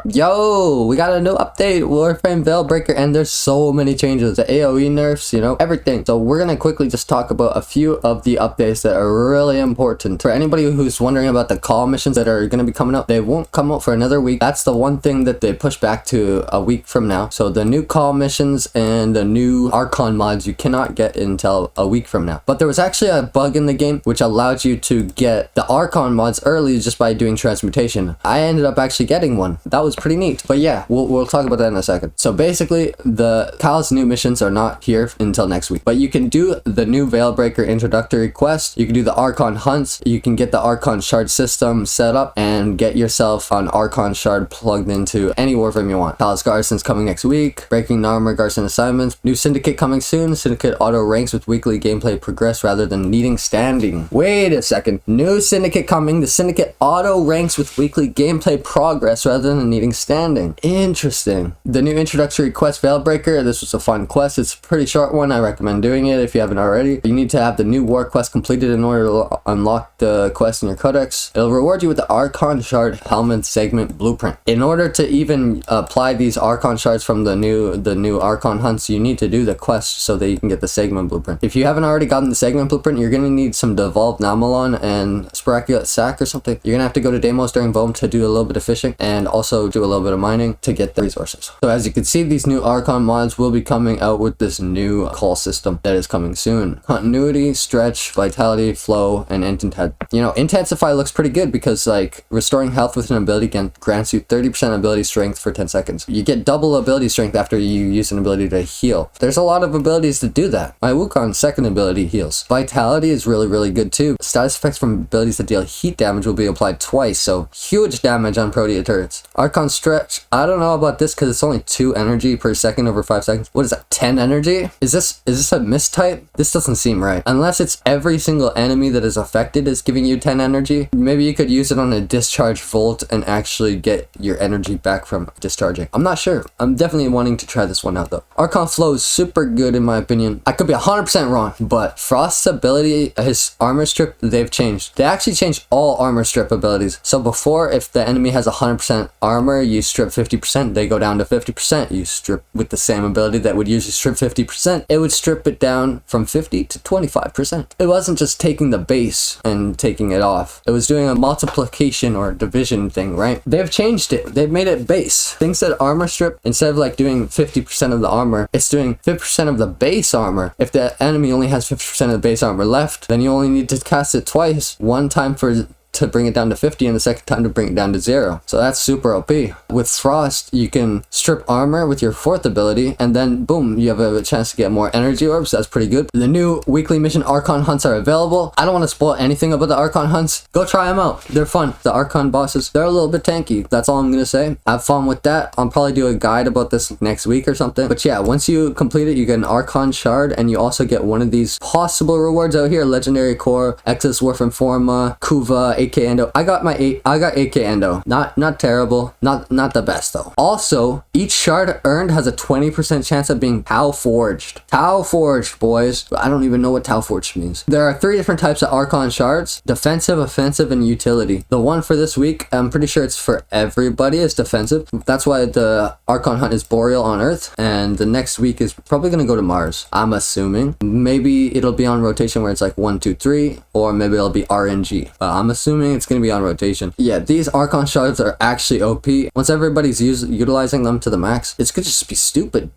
Yo, we got a new update, Warframe Veilbreaker, and there's so many changes. The AoE nerfs, everything. So we're gonna quickly just talk about a few of the updates that are really important. For anybody who's wondering about the call missions that are gonna be coming up, they won't come out for another week. That's the one thing that they push back to a week from now. So the new call missions and the new Archon mods you cannot get until a week from now. But there was actually a bug in the game which allowed you to get the Archon mods early just by doing transmutation. I ended up actually getting one. That was pretty neat. But yeah, we'll talk about that in a second. So basically, the Cal's new missions are not here until next week. But you can do the new Veilbreaker introductory quest. You can do the Archon hunts. You can get the Archon shard system set up and get yourself an Archon shard plugged into any Warframe you want. Cal's Garrison's coming next week. Breaking Armor Garrison assignments. New Syndicate coming soon. Syndicate auto ranks with weekly gameplay progress rather than needing standing. Wait a second. New Syndicate coming. The Syndicate auto ranks with weekly gameplay progress rather than needing standing. Interesting. The new introductory quest Veilbreaker. This was a fun quest. It's a pretty short one. I recommend doing it if you haven't already. You need to have the new war quest completed in order to unlock the quest in your codex. It'll reward you with the Archon shard helmet segment blueprint. In order to even apply these Archon shards from the new Archon hunts, you need to do the quest so that you can get the segment blueprint. If you haven't already gotten the segment blueprint, you're gonna need some devolved Namalon and Sporaculate Sack or something. You're gonna have to go to Deimos during Bohm to do a little bit of fishing and also do a little bit of mining to get the resources. So as you can see, these new Archon mods will be coming out with this new call system that is coming soon. Continuity, stretch, vitality, flow, and intensify looks pretty good because like restoring health with an ability grants you 30% ability strength for 10 seconds. You get double ability strength after you use an ability to heal. There's a lot of abilities to do that. My Wukong's second ability heals. Vitality is really good too. Status effects from abilities that deal heat damage will be applied twice, so huge damage on Protea turrets. Archon stretch, I don't know about this because it's only 2 energy per second over 5 seconds. What is that, 10 energy? Is this a mistype? This doesn't seem right. Unless it's every single enemy that is affected is giving you 10 energy. Maybe you could use it on a discharge volt and actually get your energy back from discharging. I'm not sure. I'm definitely wanting to try this one out though. Archon flow is super good in my opinion. I could be 100% wrong, but Frost's ability, his armor strip, they've changed. They actually changed all armor strip abilities. So before, if the enemy has 100% armor, you strip 50%, they go down to 50%. You strip with the same ability that would usually strip 50%, it would strip it down from 50 to 25%. It wasn't just taking the base and taking it off. It was doing a multiplication or division thing, right? They've changed it. They've made it base. Things that armor strip, instead of like doing 50% of the armor, it's doing 50% of the base armor. If the enemy only has 50% of the base armor left, then you only need to cast it twice. One time to bring it down to 50 and the second time to bring it down to 0. So that's super OP. With Frost, you can strip armor with your 4th ability and then boom, you have a chance to get more energy orbs. That's pretty good. The new weekly mission Archon hunts are available. I don't want to spoil anything about the Archon hunts. Go try them out. They're fun. The Archon bosses, they're a little bit tanky. That's all I'm going to say. Have fun with that. I'll probably do a guide about this next week or something. But yeah, once you complete it, you get an Archon shard and you also get one of these possible rewards out here. Legendary Core, Exodus Warframe Forma, Kuva, AK Endo. I got AK Endo. Not terrible. Not the best though. Also, each shard earned has a 20% chance of being Tau Forged. Tau Forged, boys. I don't even know what Tau Forged means. There are 3 different types of Archon shards: defensive, offensive, and utility. The one for this week, I'm pretty sure it's for everybody, is defensive. That's why the Archon hunt is Boreal on Earth, and the next week is probably gonna go to Mars. I'm assuming. Maybe it'll be on rotation where it's like 1, 2, 3, or maybe it'll be RNG. I'm assuming it's gonna be on rotation. Yeah, these Archon shards are actually OP. Once everybody's utilizing them to the max, it's gonna just be stupid.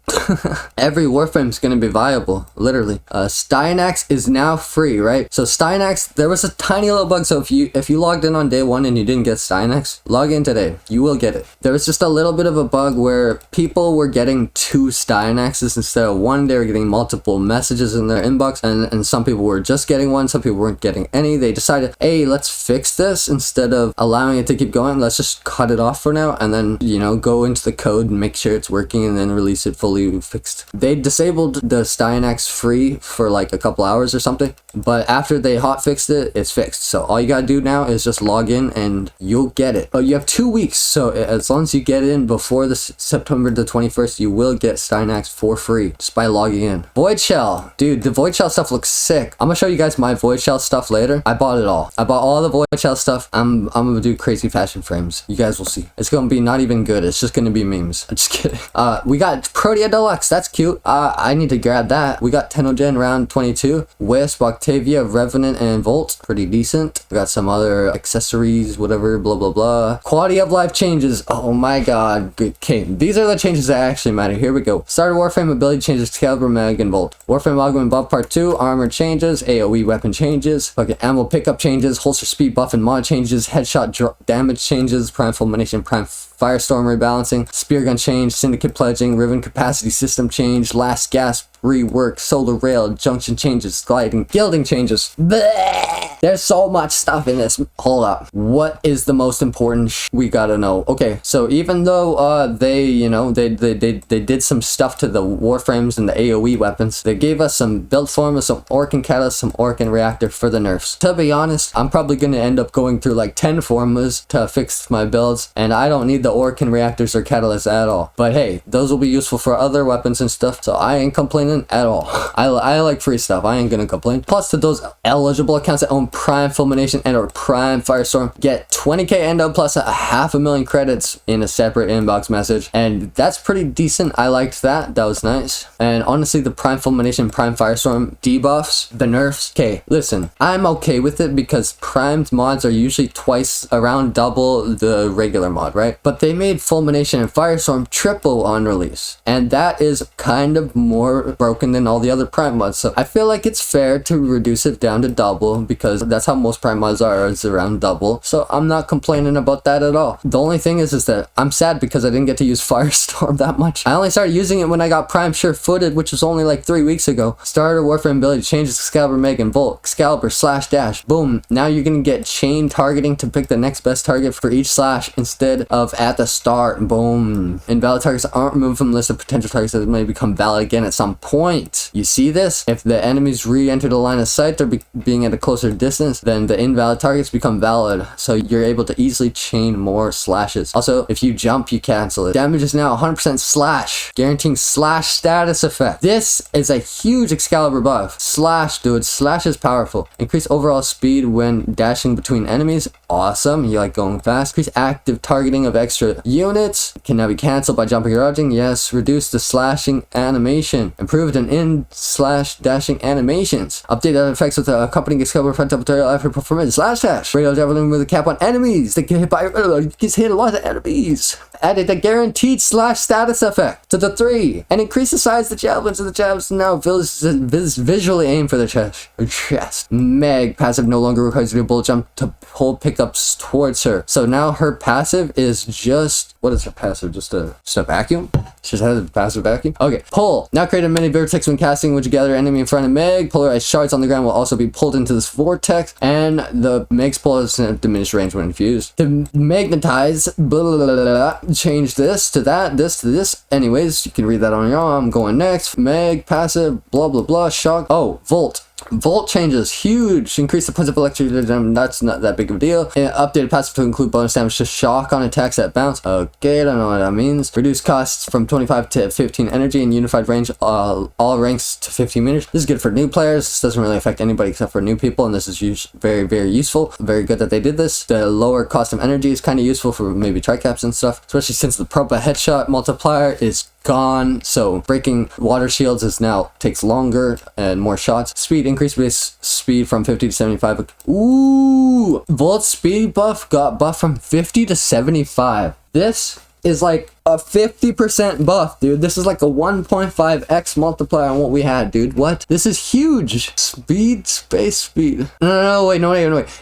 Every Warframe is gonna be viable, literally. Styanax is now free, right? So Styanax, there was a tiny little bug. So if you logged in on day 1 and you didn't get Styanax, log in today. You will get it. There was just a little bit of a bug where people were getting 2 Styanaxes instead of 1. They were getting multiple messages in their inbox, and some people were just getting 1. Some people weren't getting any. They decided, hey, let's fix this. Instead of allowing it to keep going, let's just cut it off for now and then go into the code and make sure it's working and then release it fully fixed. They disabled the Styanax free for like a couple hours or something, but after they hot fixed it, it's fixed. So all you gotta do now is just log in and you'll get it. Oh, you have 2 weeks, so as long as you get in before the September the 21st, you will get Styanax for free just by logging in. Void Shell, dude, the Void Shell stuff looks sick. I'm gonna show you guys my Void Shell stuff later. I bought it all. I bought all the Void switch out stuff. I'm gonna do crazy fashion frames. You guys will see. It's gonna be not even good. It's just gonna be memes. I'm just kidding. We got Protea Deluxe. That's cute. I need to grab that. We got Tenogen round 22. Wisp, Octavia, Revenant, and Volt. Pretty decent. We got some other accessories, whatever, blah, blah, blah. Quality of life changes. Oh my god. Okay, these are the changes that actually matter. Here we go. Starter Warframe ability changes, Excalibur, Mag, and Volt. Warframe Augment buff part 2. Armor changes. AoE weapon changes. Fucking ammo pickup changes. Holster speed buff and mod changes. Headshot damage changes. Prime Fulmination, Prime Firestorm rebalancing. Spear gun change. Syndicate pledging. Riven capacity system change. Last gasp. Rework. Solar rail. Junction changes. Gliding. Gilding changes. Bleh! There's so much stuff in this. Hold up. What is the most important we gotta know? Okay, so even though they, you know, they did some stuff to the Warframes and the AoE weapons, they gave us some build formulas, some Orc Catalyst, some Orc Reactor for the nerfs. To be honest, I'm probably gonna end up going through like 10 formulas to fix my builds, and I don't need the Orc Reactors or Catalysts at all. But hey, those will be useful for other weapons and stuff, so I ain't complaining at all. I like free stuff. I ain't gonna complain. Plus, to those eligible accounts that own Prime Fulmination and or Prime Firestorm, get 20k endo plus 500,000 credits in a separate inbox message, and that's pretty decent. I liked that. That was nice. And honestly, the Prime Fulmination, Prime Firestorm debuffs, the nerfs. Okay, listen, I'm okay with it because primed mods are usually twice, around double the regular mod, right? But they made Fulmination and Firestorm triple on release, and that is kind of more broken than all the other prime mods. So I feel like it's fair to reduce it down to double because that's how most prime mods are, is around double. So I'm not complaining about that at all. The only thing is that I'm sad because I didn't get to use Firestorm that much. I only started using it when I got Prime Sure-Footed, which was only like 3 weeks ago. Starter Warframe ability changes Excalibur, Meg, and Volt. Excalibur slash dash. Boom. Now you're gonna get chain targeting to pick the next best target for each slash instead of at the start. Boom. Invalid targets aren't removed from the list of potential targets that may become valid again at some point. You see this? If the enemies re-enter the line of sight, they're being at a closer distance, then the invalid targets become valid, so you're able to easily chain more slashes. Also, if you jump, you cancel it. Damage is now 100% slash, guaranteeing slash status effect. This is a huge Excalibur buff. Slash, dude. Slash is powerful. Increase overall speed when dashing between enemies. Awesome. You like going fast. Increase active targeting of extra units. Can now be cancelled by jumping or dodging. Yes. Reduce the slashing animation. Improved and in/dashing animations. Update that effects with the accompanying Excalibur front double turret after performance slash dash. Radial javelin with a cap on enemies. They get hit by gets hit a lot of enemies. Added a guaranteed slash status effect to the 3 and increase the size of the javelins, and the javelins now visually aim for the chest. Meg passive no longer requires you to bullet jump to hold pickups towards her. So now her passive is just, what is her passive? Just a vacuum? She just has a passive vacuum. Okay, pull. Now create a mini vortex when casting, which gather enemy in front of Meg. Polarized shards on the ground will also be pulled into this vortex, and the Meg's pull has diminished range when infused. To magnetize, blah, blah, blah, blah, change this to that, this to this. Anyways, you can read that on your own. I'm going next. Meg, passive, blah, blah, blah, shock. Oh, Volt. Volt changes, huge. Increase the points of electricity, that's not that big of a deal. Updated passive to include bonus damage to shock on attacks that bounce. Okay, I don't know what that means. Reduce costs from 25 to 15 energy and unified range, all ranks to 15 meters. This is good for new players. This doesn't really affect anybody except for new people, and this is very, very useful. Very good that they did this. The lower cost of energy is kind of useful for maybe tricaps and stuff, especially since the propa headshot multiplier is gone, so breaking water shields is now takes longer and more shots. Speed increased base speed from 50 to 75. Ooh, Volt speed buff got buffed from 50 to 75. This is like a 50% buff, dude. This is like a 1.5x multiplier on what we had, dude. What? This is huge. Speed, space speed. No, wait.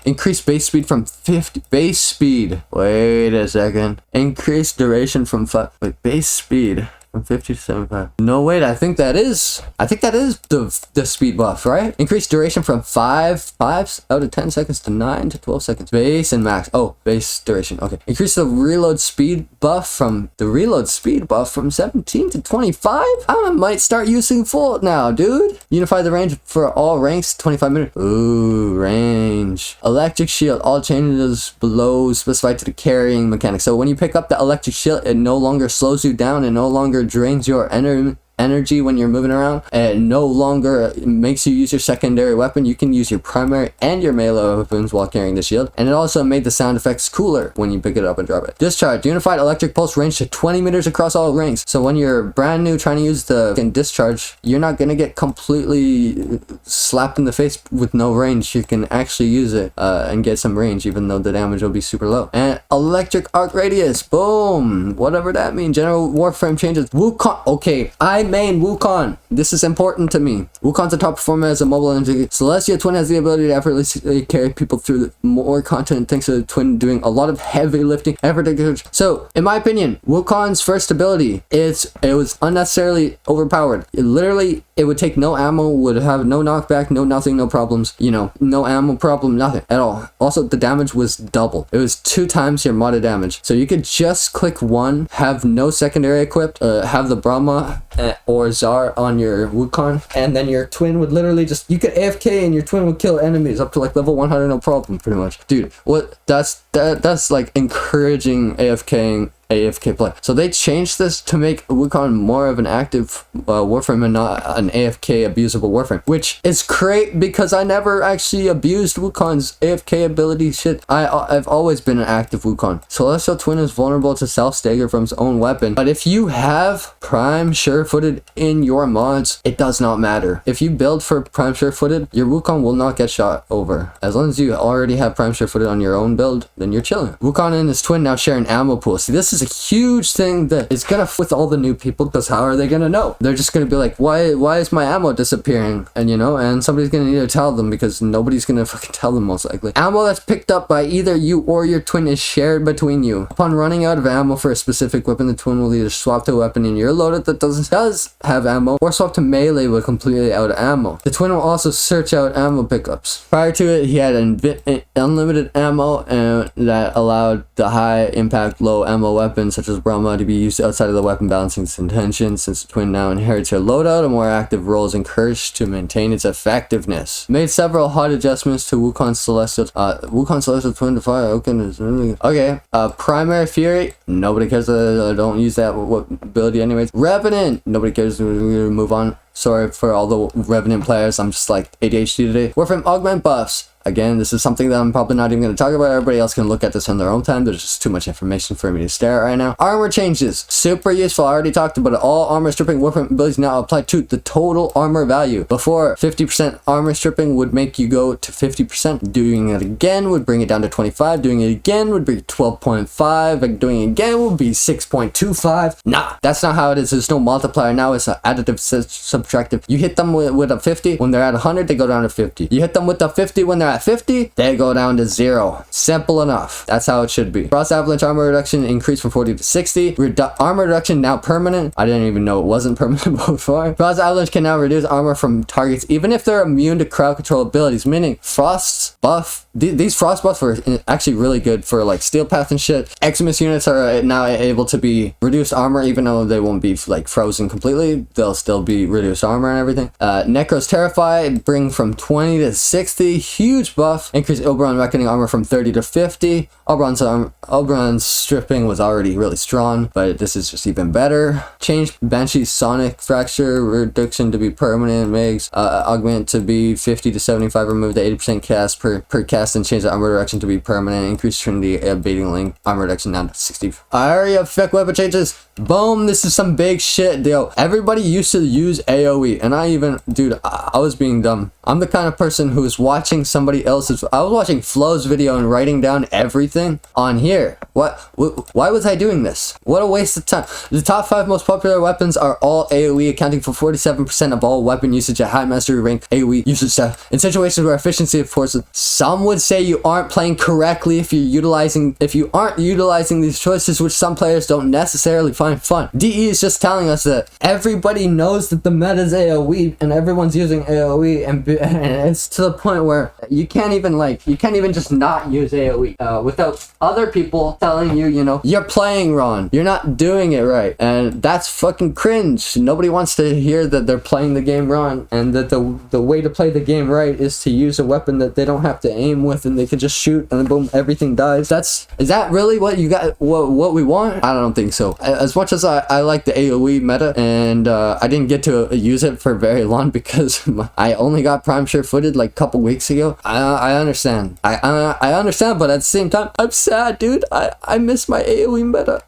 Increase base speed from 50. Base speed. Wait a second. Increase duration from base speed. From 50 to 75. No, wait, I think that is the speed buff, right? Increased duration from 5 out of 10 seconds to 9 to 12 seconds. Base and max. Oh, base duration. Okay. Increase the reload speed buff from 17 to 25. I might start using Volt now, dude. Unify the range for all ranks, 25 minutes. Ooh, range. Electric shield. All changes below specified to the carrying mechanic. So when you pick up the electric shield, it no longer slows you down and no longer drains your energy when you're moving around. It no longer makes you use your secondary weapon. You can use your primary and your melee weapons while carrying the shield. And it also made the sound effects cooler when you pick it up and drop it. Discharge. Unified electric pulse range to 20 meters across all rings. So when you're brand new trying to use the discharge, you're not going to get completely slapped in the face with no range. You can actually use it and get some range, even though the damage will be super low. And electric arc radius. Boom. Whatever that means. General Warframe changes. Wukong. Okay, I main Wukong. This is important to me. Wukong's a top performer as a mobile energy. Celestial Twin has the ability to effortlessly carry people through more content thanks to the Twin doing a lot of heavy lifting. So, in my opinion, Wukong's first ability, it was unnecessarily overpowered. It would take no ammo, would have no knockback, no nothing, no problems. You know, no ammo problem, nothing at all. Also, the damage was double. It was 2 times your modded damage. So you could just click 1, have no secondary equipped, have the Brahma or Zar on your Wukong, and then your Twin would literally just, you could AFK and your Twin would kill enemies up to like level 100, no problem, pretty much. Dude, what, that's like encouraging AFK play. So they changed this to make Wukong more of an active Warframe and not an AFK abusable Warframe, which is great because I never actually abused Wukong's AFK ability shit. I've always been an active Wukong. Celestial Twin is vulnerable to self-stagger from his own weapon, but if you have Prime Sure-Footed in your mods, it does not matter. If you build for Prime Sure-Footed, your Wukong will not get shot over. As long as you already have Prime Sure-Footed on your own build, then you're chilling. Wukong and his Twin now share an ammo pool. See, this is a huge thing that is gonna with all the new people, because how are they gonna know? They're just gonna be like, why is my ammo disappearing? And you know, and somebody's gonna need to tell them, because nobody's gonna fucking tell them most likely. Ammo that's picked up by either you or your Twin is shared between you. Upon running out of ammo for a specific weapon, the Twin will either swap to a weapon in your loadout that does have ammo, or swap to melee with completely out of ammo. The Twin will also search out ammo pickups. Prior to it, he had unlimited ammo, and that allowed the high impact low ammo weapons such as Brahma to be used outside of the weapon balancing intention. Since the Twin now inherits her loadout, a more active role is encouraged to maintain its effectiveness. Made several hot adjustments to Wukong Celestial Twin to fire. Okay, Primary Fury, nobody cares. Don't use that ability anyways. Revenant, nobody cares. We're gonna move on. Sorry for all the Revenant players, I'm just like ADHD today. Warframe augment buffs. Again, this is something that I'm probably not even going to talk about. Everybody else can look at this on their own time. There's just too much information for me to stare at right now. Armor changes. Super useful. I already talked about it. All armor stripping Warframe abilities now apply to the total armor value. Before, 50% armor stripping would make you go to 50%. Doing it again would bring it down to 25. Doing it again would be 12.5. Like doing it again would be 6.25. Nah, that's not how it is. There's no multiplier now. It's an additive subtractive. You hit them with a 50. When they're at 100, they go down to 50. You hit them with a 50 when they're at 50, they go down to 0. Simple enough. That's how it should be. Frost Avalanche armor reduction increased from 40 to 60. Armor reduction now permanent. I didn't even know it wasn't permanent before. Frost Avalanche can now reduce armor from targets even if they're immune to crowd control abilities, meaning Frost's buff. These Frost buffs were actually really good for like Steel Path and shit. Ignis units are now able to be reduced armor even though they won't be like frozen completely. They'll still be reduced armor and everything. Necros Terrify bring from 20 to 60. Huge buff. Increase Oberon Reckoning armor from 30 to 50. Oberon's stripping was already really strong, but this is just even better. Change Banshee's Sonic Fracture reduction to be permanent. Makes augment to be 50 to 75. Remove the 80% cast per cast and change the armor reduction to be permanent. Increase Trinity Baiting Link armor reduction down to 60. Area effect weapon changes. Boom, this is some big shit, yo. Everybody used to use AoE, and I was being dumb. I'm the kind of person who is watching somebody else's. I was watching Flo's video and writing down everything on here. Why was I doing this? What a waste of time. The top 5 most popular weapons are all AoE, accounting for 47% of all weapon usage at high mastery rank AoE usage stat. In situations where efficiency of force, some would say you aren't playing correctly if you aren't utilizing these choices, which some players don't necessarily find fun. DE is just telling us that everybody knows that the meta is AoE and everyone's using AoE, and it's to the point where you can't even just not use AoE without other people telling you, you know, you're playing wrong, you're not doing it right, and that's fucking cringe. Nobody wants to hear that they're playing the game wrong, and that the way to play the game right is to use a weapon that they don't have to aim with, and they can just shoot, and then boom, everything dies. Is that really what you got? What we want? I don't think so. As much as I like the AoE meta, and I didn't get to use it for very long because I only got prime sure-footed like a couple weeks ago. I understand. I understand, but at the same time, I'm sad, dude. I miss my AoE meta.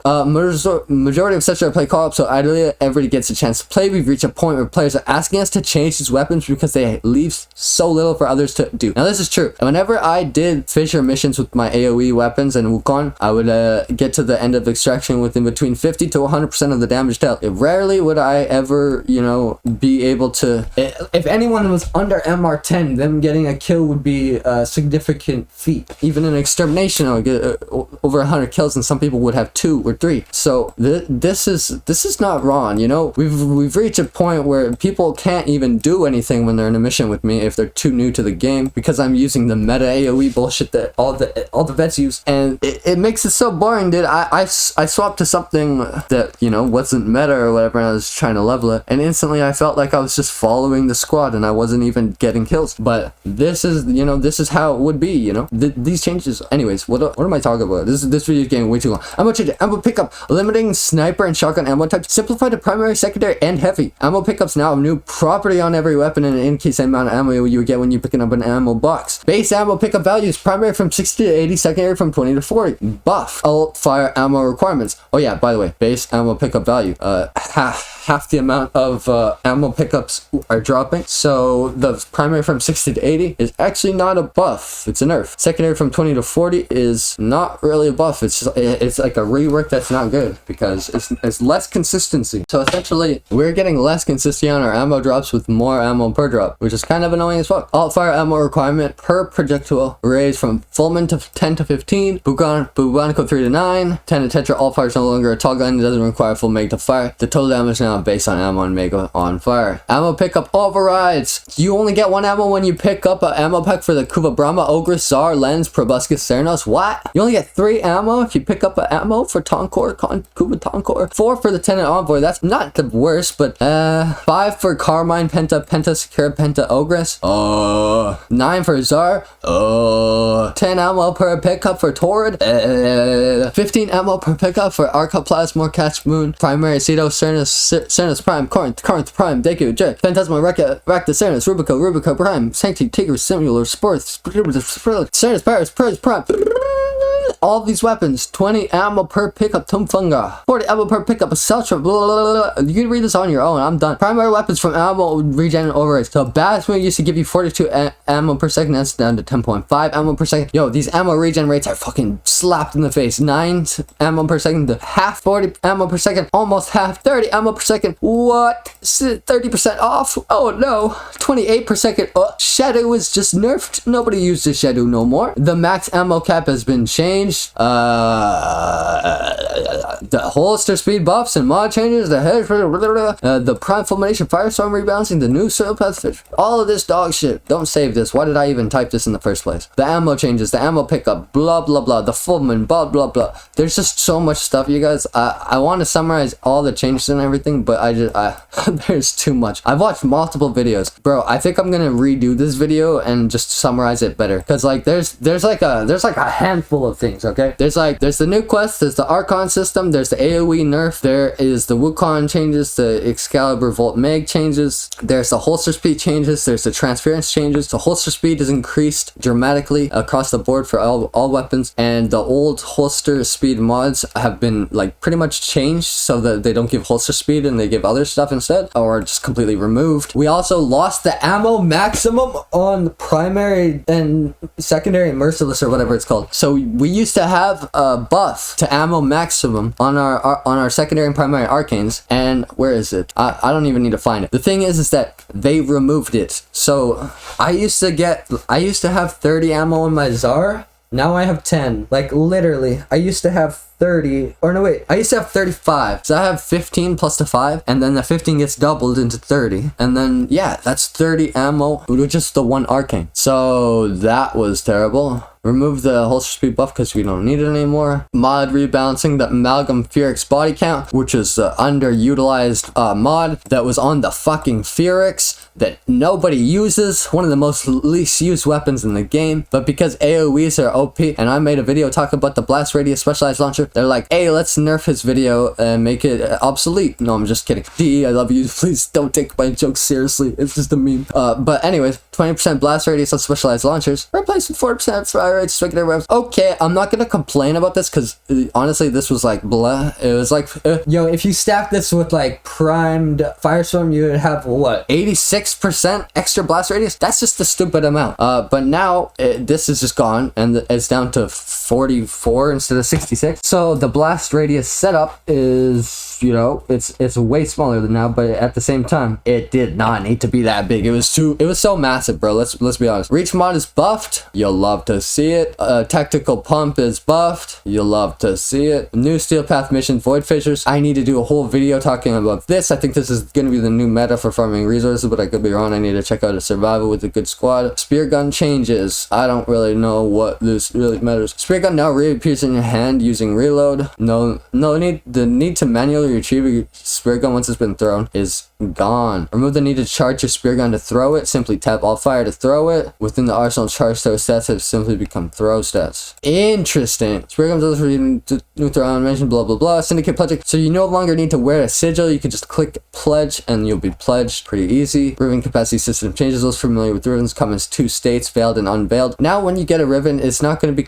Majority of sessions I play co-op, so ideally everybody gets a chance to play. We've reached a point where players are asking us to change these weapons because they leave so little for others to do. Now this is true. Whenever I did Fissure missions with my AoE weapons and Wukong, I would get to the end of extraction within between 50 to 100% of the damage dealt. Rarely would I ever, you know, be able to. If anyone was under MR10, them getting a kill would be a significant feat. Even in extermination, I would get over 100 kills, and some people would have 2 or 3. So this is not wrong, you know. We've reached a point where people can't even do anything when they're in a mission with me if they're too new to the game, because I'm using the meta AoE bullshit that all the vets use, and it makes it so boring, dude. I swapped to something that, you know, wasn't meta or whatever, and I was trying to level it, and instantly I felt like I was just following the squad and I wasn't even getting kills. But this is, you know, this is how it would be, you know. These changes. Anyways, what am I talking about? This video is getting way too long. Ammo change, ammo pickup, limiting sniper and shotgun ammo types, simplify the primary, secondary, and heavy. Ammo pickups now have new property on every weapon and increase the amount of ammo you get when you're picking up an ammo box. Base ammo pickup values, primary from 60 to 80, secondary from 20 to 40. Buff alt fire ammo requirements. Oh yeah, by the way, base ammo pickup value, half the amount of ammo pickups are dropping, so the primary from 60 to 80 is actually not a buff, it's a nerf. Secondary from 20 to 40 is not really a buff, it's like a rework that's not good because it's less consistency. So essentially we're getting less consistency on our ammo drops with more ammo per drop, which is kind of annoying as fuck. Alt fire ammo requirement per projectile raised from Fulman to 10 to 15, Bubonico 3 to 9, 10 to Tetra. Alt fire is no longer a tall gun, it doesn't require full meg to fire. The total damage now based on ammo and mega on fire. Ammo pickup overrides. You only get 1 ammo when you pick up an ammo pack for the Kuva Brahma, Ogre, Tsar, Lens, Proboscis, Theranos. What? You only get 3 ammo if you pick up an ammo for Tonkor, Kuva Tonkor. 4 for the Tenant Envoy. That's not the worst, but 5 for Carmine, Penta, Secure, Penta, Ogress. 9 for Tsar. 10 ammo per pickup for Torrid. 15 ammo per pickup for Archoplasma, Catch Moon, Primary, Cedo, Cernus Prime, Corinth Prime, Deku, Jet, Phantasma, Rakta, Cernus, Rubico Prime, Sancti, Tigris, Simular, Sports, Cernus, Paris, Prime. All these weapons, 20 ammo per pickup, Tumfunga, 40 ammo per pickup, Seltra, blah, blah, blah. You can read this on your own, I'm done. Primary weapons from ammo regen and overrides. So Bastion used to give you 42 ammo per second, that's down to 10.5 ammo per second. Yo, these ammo regen rates are fucking slapped in the face. 9 ammo per second to half, 40 ammo per second, almost half, 30 ammo per second. What? 30% off? Oh no. 28 per second. Shadow is just nerfed. Nobody uses Shadow no more. The max ammo cap has been changed. The holster speed buffs and mod changes, the head, the prime fulmination, firestorm rebalancing, the new soil path fish, all of this dog shit. Don't save this. Why did I even type this in the first place? The ammo changes, the ammo pickup, blah blah blah, the fulmin, blah blah blah. There's just so much stuff, you guys. I want to summarize all the changes and everything, but there's too much. I've watched multiple videos, bro. I think I'm gonna redo this video and just summarize it better, because like there's like a handful of things. Okay, there's the new quest, there's the Archon system, there's the AoE nerf, there is the Wukong changes, the Excalibur Volt Meg changes, there's the holster speed changes, there's the transference changes. The holster speed is increased dramatically across the board for all weapons, and the old holster speed mods have been like pretty much changed so that they don't give holster speed and they give other stuff instead, or just completely removed. We also lost the ammo maximum on primary and secondary and merciless, or whatever it's called. So we used to have a buff to ammo maximum on our secondary and primary arcanes, and where is it? I don't even need to find it. The thing is that they removed it. So I used to have 30 ammo on my Tsar. Now I have 10. Like literally, I used to have 30, or no wait, I used to have 35. So I have 15 plus the 5, and then the 15 gets doubled into 30. And then, yeah, that's 30 ammo, which is the one arcane. So that was terrible. Remove the holster speed buff because we don't need it anymore. Mod rebalancing the amalgam Fearix body count, which is the underutilized mod that was on the fucking Fearix that nobody uses. One of the most least used weapons in the game. But because AoEs are OP, and I made a video talking about the blast radius specialized launcher, they're like, hey, let's nerf his video and make it obsolete. No, I'm just kidding. DE, I love you. Please don't take my jokes seriously. It's just a meme. But anyways, 20% blast radius on specialized launchers, replaced with 40% fire rates, regular weapons. Okay, I'm not gonna complain about this because honestly, this was like blah. It was like, yo, if you stack this with like primed Firestorm, you would have what, 86% extra blast radius? That's just a stupid amount. But now this is just gone and it's down to 44 instead of 66. So the blast radius setup is, you know, it's way smaller than now, but at the same time, it did not need to be that big. It was so massive, bro. Let's be honest. Reach mod is buffed. You'll love to see it. Tactical pump is buffed. You'll love to see it. New steel path mission void fissures. I need to do a whole video talking about this. I think this is going to be the new meta for farming resources, but I could be wrong. I need to check out a survival with a good squad. Spear gun changes. I don't really know what this really matters. Spear gun now reappears in your hand using reload. The need to manually retrieve your spear gun once it's been thrown is gone. Remove the need to charge your spear gun to throw it. Simply tap all fire to throw it. Within the arsenal, charge throw stats have simply become throw stats. Interesting. Spear gun does new throw animation, blah blah blah. Syndicate pledging. So you no longer need to wear a sigil. You can just click pledge and you'll be pledged. Pretty easy. Riven capacity system changes. Those familiar with Rivens come in two states, veiled and unveiled. Now when you get a Riven, it's not going to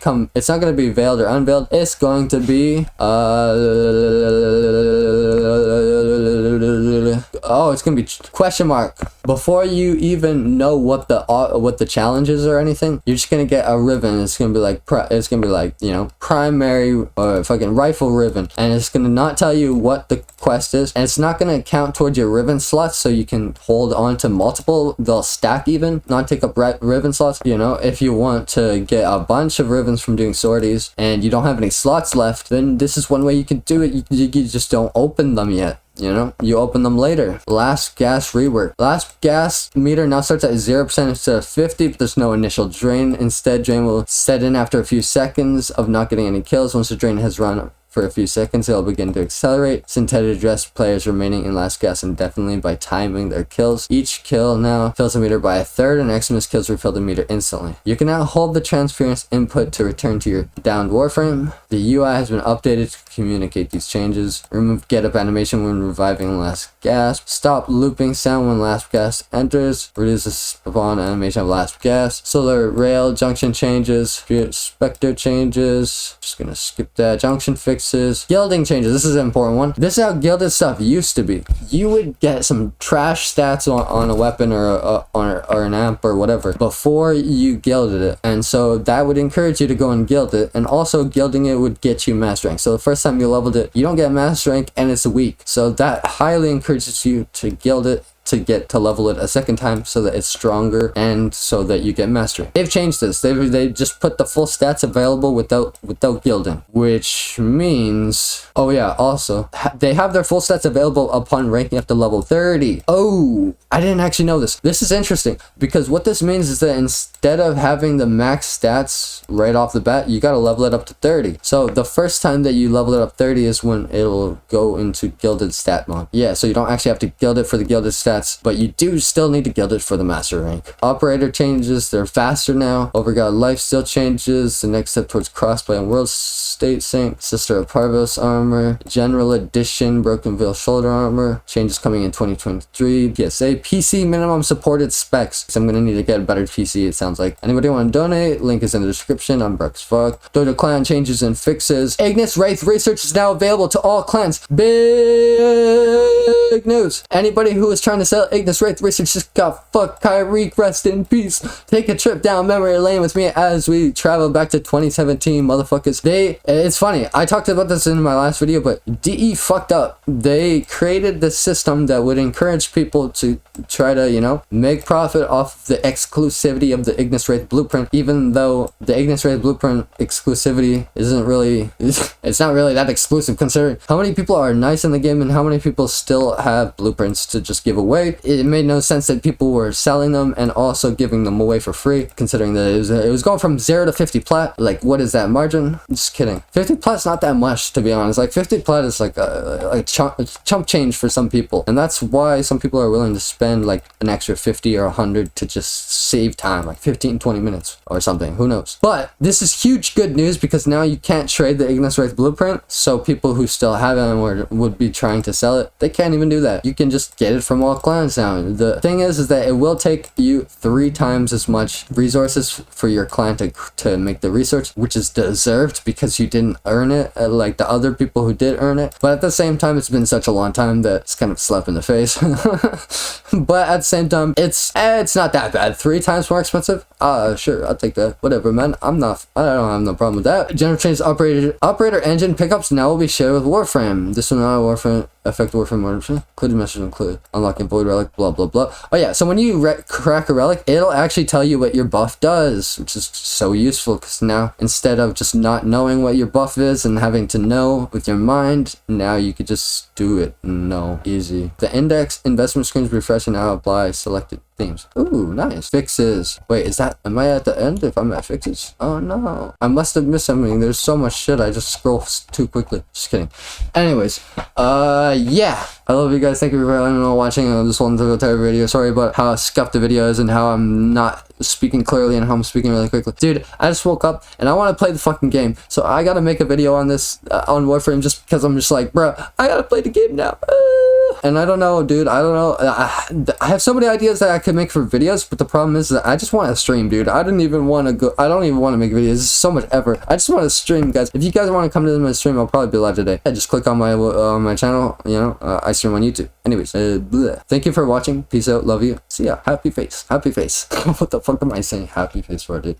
be veiled or unveiled. It's going to be oh, it's gonna be question mark. Before you even know what the challenge is or anything, you're just gonna get a Riven. It's gonna be like you know, primary or fucking rifle Riven, and it's gonna not tell you what the quest is, and it's not gonna count towards your Riven slots, so you can hold on to multiple. They'll stack even, not take up Riven slots. You know, if you want to get a bunch of Rivens from doing sorties and you don't have any slots left, then this is one way you can do it. You just don't open them yet. You know, you open them later. Last gas rework. Last gas meter now starts at 0% instead of 50, but there's no initial drain. Instead, drain will set in after a few seconds of not getting any kills. Once the drain has run for a few seconds, it'll begin to accelerate. It's intended to address players remaining in last gas indefinitely by timing their kills. Each kill now fills the meter by a third, and Xmas kills refill the meter instantly. You can now hold the transference input to return to your downed Warframe. The UI has been updated to communicate these changes. Remove get up animation when reviving last gasp. Stop looping sound when last gasp enters. Reduce the spawn animation of last gasp. Solar rail junction changes. Spectre changes. Just gonna skip that. Junction fix. Gilding changes. This is an important one. This is how gilded stuff used to be. You would get some trash stats on a weapon or an amp or whatever before you gilded it, and so that would encourage you to go and gild it, and also gilding it would get you master rank. So the first time you leveled it, you don't get master rank and it's weak, so that highly encourages you to gild it to get to level it a second time so that it's stronger and so that you get mastery. They've changed this. They just put the full stats available without gilding, which means, oh yeah, also they have their full stats available upon ranking up to level 30. Oh, I didn't actually know this. This is interesting because what this means is that instead of having the max stats right off the bat, you got to level it up to 30. So the first time that you level it up 30 is when it'll go into gilded stat mode. Yeah, so you don't actually have to gild it for the gilded stats, but you do still need to gild it for the master rank. Operator changes, they're faster now. Overgod life still changes. The next step towards crossplay and world state sync. Sister of Parvos armor. General edition broken veil shoulder armor. Changes coming in 2023. PSA PC minimum supported specs. So I'm gonna need to get a better PC, it sounds like. Anybody want to donate? Link is in the description. I'm Brock's Fuck. Dojo clan changes and fixes. Ignis wraith research is now available to all clans. Big big news. Anybody who was trying to sell Ignis Wraith research just got fucked. Kyrie, rest in peace. Take a trip down memory lane with me as we travel back to 2017, motherfuckers. It's funny, I talked about this in my last video, but DE fucked up. They created this system that would encourage people to try to, you know, make profit off the exclusivity of the Ignis Wraith blueprint, even though the Ignis Wraith blueprint exclusivity isn't really, it's not really that exclusive considering how many people are nice in the game and how many people still have blueprints to just give away. It made no sense that people were selling them and also giving them away for free, considering that it was going from 0 to 50 plat. Like, what is that margin? Just kidding. 50 plat's not that much, to be honest. Like, 50 plat is like a chump change for some people, and that's why some people are willing to spend like an extra 50 or 100 to just save time, like 15-20 minutes or something, who knows. But this is huge good news because now you can't trade the Ignis Wraith blueprint, so people who still have it and would be trying to sell it, they can't even do that. You can just get it from all clans now. The thing is that it will take you 3 times as much resources for your clan to make the research, which is deserved because you didn't earn it like the other people who did earn it. But at the same time, it's been such a long time that it's kind of a slap in the face. But at the same time, it's not that bad. 3 times more expensive? Sure, I'll take that. Whatever, man. I don't have no problem with that. General change operator engine pickups now will be shared with Warframe. This will not Warframe affect Warframe order. Included message include unlocking void relic, blah blah blah. Oh yeah, so when you crack a relic, it'll actually tell you what your buff does, which is so useful because now instead of just not knowing what your buff is and having to know with your mind, now you could just do it. No, easy. The index investment screens refresh and now apply selected themes. Ooh, nice. Fixes. Wait, am I at the end if I'm at fixes? Oh no, I must have missed something. There's so much shit, I just scroll too quickly. Just kidding. Anyways, yeah, I love you guys. Thank you for watching this one entire video. Sorry about how scuffed the video is and how I'm not speaking clearly and how I'm speaking really quickly. Dude, I just woke up and I want to play the fucking game, so I gotta make a video on this on Warframe just because I'm just like, bro, I gotta play the game now. And I don't know, dude, I don't know. I have so many ideas that I could make for videos, but the problem is that I just want to stream, dude. I don't even want to make videos. This is so much effort. I just want to stream, guys. If you guys want to come to my stream, I'll probably be live today. Yeah, just click on my channel, you know, I stream on YouTube. Anyways, thank you for watching. Peace out, love you. See ya. Happy face. Happy face. What the fuck am I saying happy face for, dude?